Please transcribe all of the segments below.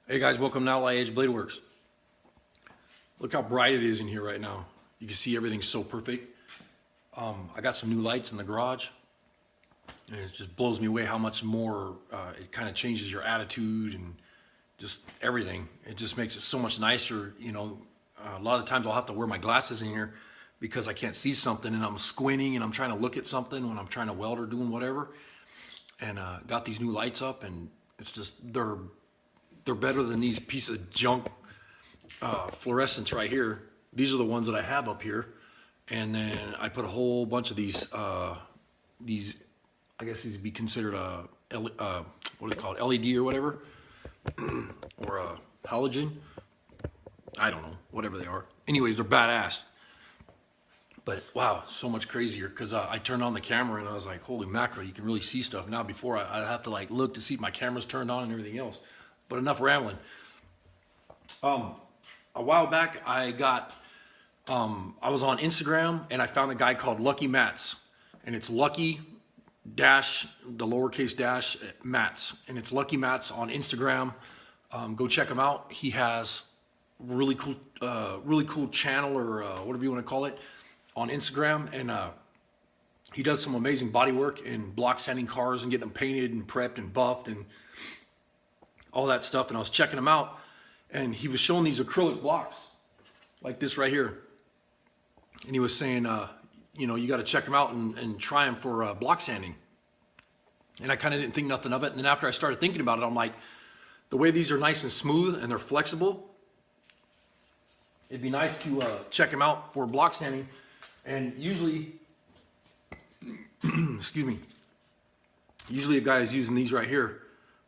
Hey guys, welcome to Outlaw Edge Blade Works. Look how bright it is in here right now. You can see everything's so perfect. I got some new lights in the garage, and it just blows me away how much more it kind of changes your attitude and just everything. It just makes it so much nicer. You know, a lot of times I'll have to wear my glasses in here because I can't see something, and I'm squinting and I'm trying to look at something when I'm trying to weld or doing whatever. And got these new lights up, and it's just they're better than these pieces of junk fluorescents right here. These are the ones that I have up here, and then I put a whole bunch of these. I guess these would be considered a what do they call it, LED or whatever, or a halogen. I don't know, whatever they are. Anyways, they're badass. But wow, so much crazier because I turned on the camera and I was like, holy mackerel, you can really see stuff now. Before I have to like look to see if my camera's turned on and everything else. But enough rambling. A while back, I was on Instagram and I found a guy called Lucky Mats, and it's Lucky dash the lowercase dash Mats, and it's Lucky Mats on Instagram. Go check him out. He has really cool channel or whatever you want to call it on Instagram, and he does some amazing body work in block sanding cars and getting them painted and prepped and buffed and all that stuff. And I was checking him out, and he was showing these acrylic blocks like this right here, and he was saying you know, you got to check them out and try them for block sanding. And I kind of didn't think nothing of it, and then after I started thinking about it, I'm like, the way these are nice and smooth and they're flexible, it'd be nice to check them out for block sanding. And usually excuse me, usually a guy is using these right here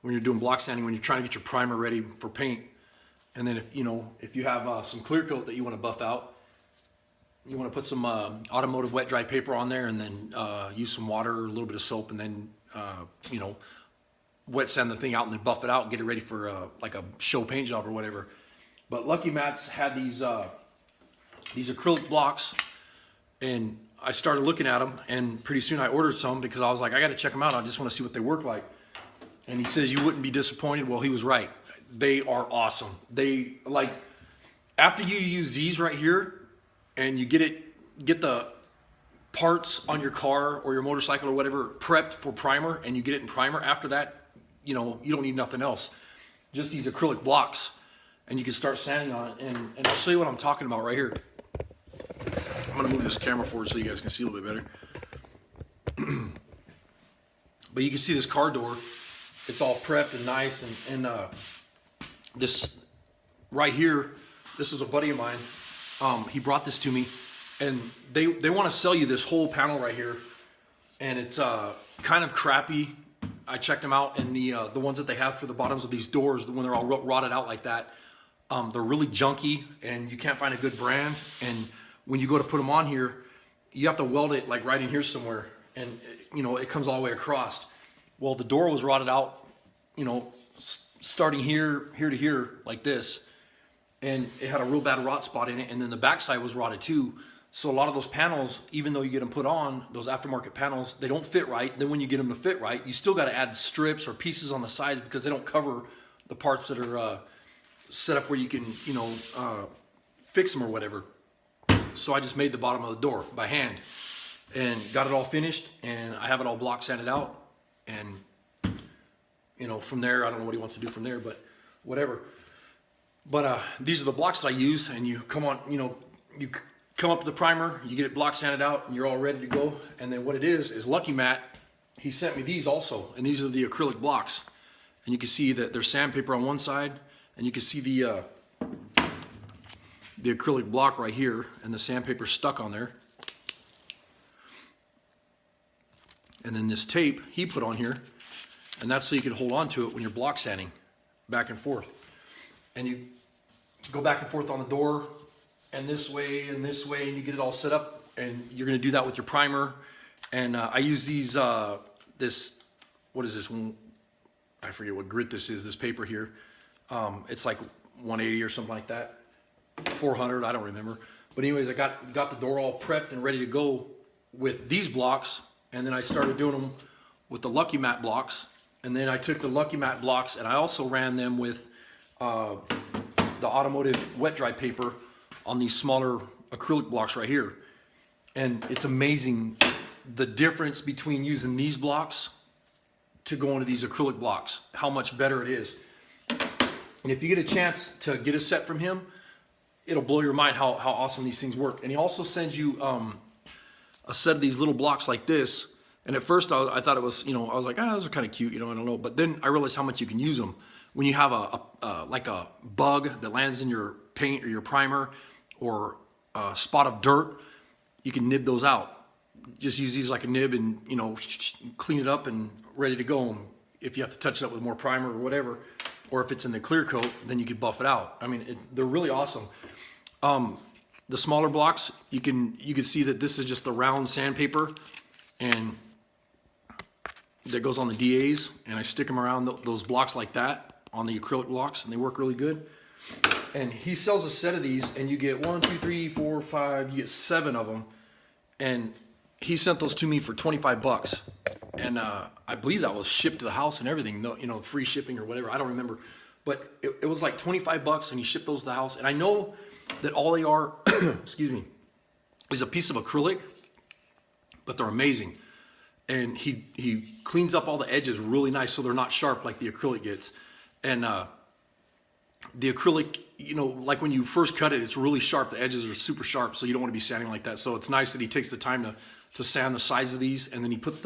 when you're doing block sanding, when you're trying to get your primer ready for paint. And then if you have some clear coat that you want to buff out, you want to put some automotive wet dry paper on there, and then use some water or a little bit of soap, and then wet sand the thing out and then buff it out and get it ready for like a show paint job or whatever. But Lucky Mats had these acrylic blocks, and I started looking at them, and pretty soon I ordered some because I was like, I got to check them out. I just want to see what they work like. And he says you wouldn't be disappointed. Well, he was right. They are awesome. They, like, after you use these right here and you get the parts on your car or your motorcycle or whatever prepped for primer, and you get it in primer, after that, you don't need nothing else. Just these acrylic blocks, and you can start sanding on it. And I'll show you what I'm talking about right here. I'm gonna move this camera forward so you guys can see a little bit better. But you can see this car door, it's all prepped and nice, and this right here, this was a buddy of mine. He brought this to me, and they want to sell you this whole panel right here, and it's kind of crappy. I checked them out, and the ones that they have for the bottoms of these doors, when they're all rotted out like that, they're really junky, and you can't find a good brand. And when you go to put them on here, you have to weld it like right in here somewhere, and it comes all the way across. Well, the door was rotted out, starting here to here like this, and it had a real bad rot spot in it, and then the backside was rotted too. So a lot of those panels, even though you get them put on, those aftermarket panels, they don't fit right. Then when you get them to fit right, you still got to add strips or pieces on the sides because they don't cover the parts that are set up where you can fix them or whatever. So I just made the bottom of the door by hand and got it all finished, and I have it all block sanded out. And from there, I don't know what he wants to do from there, but whatever. But these are the blocks that I use, and you come on, you come up to the primer, you get it block sanded out, and you're all ready to go. And then what it is Lucky Matt, he sent me these also, and these are the acrylic blocks. And you can see that there's sandpaper on one side, and you can see the acrylic block right here, and the sandpaper stuck on there. And then this tape he put on here, and that's so you can hold on to it when you're block sanding back and forth. And you go back and forth on the door, and this way, and you get it all set up, and you're gonna do that with your primer. And I use these, what is this one? I forget what grit this is, this paper here. It's like 180 or something like that. 400, I don't remember. But anyways, I got the door all prepped and ready to go with these blocks, and then I started doing them with the Lucky Mat blocks. And then I took the Lucky Mat blocks and I also ran them with the automotive wet dry paper on these smaller acrylic blocks right here. And it's amazing the difference between using these blocks to go into these acrylic blocks, how much better it is. And if you get a chance to get a set from him, it'll blow your mind how awesome these things work. And he also sends you a set of these little blocks like this. And at first I thought it was, I was like, those are kind of cute, I don't know. But then I realized how much you can use them. When you have like a bug that lands in your paint or your primer, or a spot of dirt, you can nib those out. Just use these like a nib and, clean it up and ready to go. If you have to touch it up with more primer or whatever, or if it's in the clear coat, then you could buff it out. I mean, they're really awesome. The smaller blocks, you can see that this is just the round sandpaper, and that goes on the DAs, and I stick them around those blocks like that on the acrylic blocks, and they work really good. And he sells a set of these, and you get 1, 2, 3, 4, 5, you get 7 of them. And he sent those to me for 25 bucks. And I believe that was shipped to the house and everything, free shipping or whatever, I don't remember. But it was like 25 bucks, and he shipped those to the house. And I know that all they are, excuse me, is a piece of acrylic, but they're amazing. And he cleans up all the edges really nice so they're not sharp like the acrylic gets. And the acrylic, like when you first cut it, it's really sharp. The edges are super sharp, so you don't want to be sanding like that. So it's nice that he takes the time to sand the sides of these, and then he puts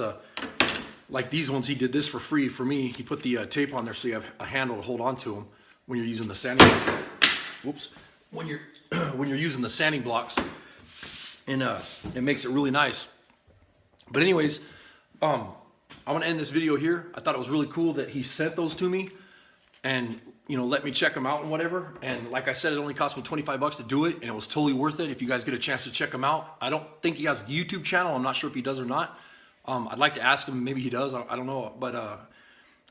like these ones, he did this for free for me. He put the tape on there so you have a handle to hold on to them when you're using the sanding. Whoops. When you're using the sanding blocks, and it makes it really nice. But anyways, I'm gonna end this video here. I thought it was really cool that he sent those to me, and let me check them out and whatever. And like I said, it only cost me 25 bucks to do it, and it was totally worth it. If you guys get a chance to check him out, I don't think he has a YouTube channel. I'm not sure if he does or not. I'd like to ask him. Maybe he does. I don't know. But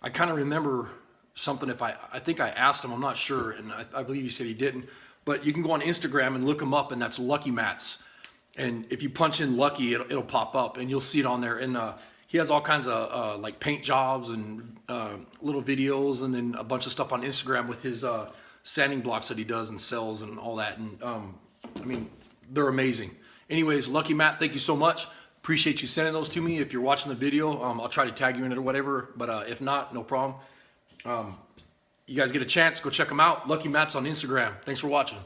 I kind of remember something. I think I asked him. I'm not sure, and I believe he said he didn't. But you can go on Instagram and look him up, and that's Lucky Mats. And if you punch in Lucky, it'll pop up, and you'll see it on there. And he has all kinds of like paint jobs and little videos, and then a bunch of stuff on Instagram with his sanding blocks that he does and sells and all that. And I mean, they're amazing. Anyways, Lucky Matt, thank you so much. Appreciate you sending those to me. If you're watching the video, I'll try to tag you in it or whatever. But if not, no problem. You guys get a chance, go check them out. Lucky Matt's on Instagram. Thanks for watching.